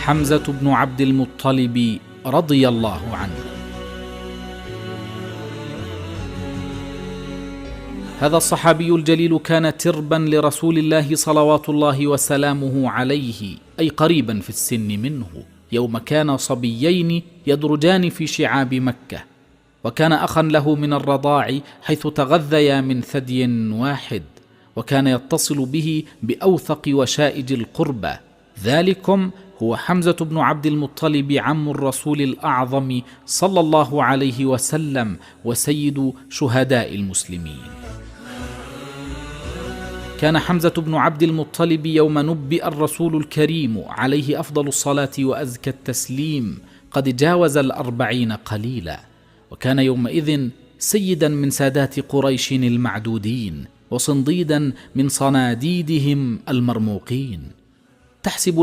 حمزة بن عبد المطلب رضي الله عنه. هذا الصحابي الجليل كان تربا لرسول الله صلوات الله وسلامه عليه، أي قريبا في السن منه، يوم كان صبيين يدرجان في شعاب مكة، وكان أخا له من الرضاع حيث تغذيا من ثدي واحد، وكان يتصل به بأوثق وشائج القربى. ذلكم هو حمزة بن عبد المطلب عم الرسول الأعظم صلى الله عليه وسلم، وسيد شهداء المسلمين. كان حمزة بن عبد المطلب يوم نبئ الرسول الكريم عليه أفضل الصلاة وأزكى التسليم قد جاوز 40 قليلا، وكان يومئذ سيدا من سادات قريش المعدودين، وصنديدا من صناديدهم المرموقين. تحسب له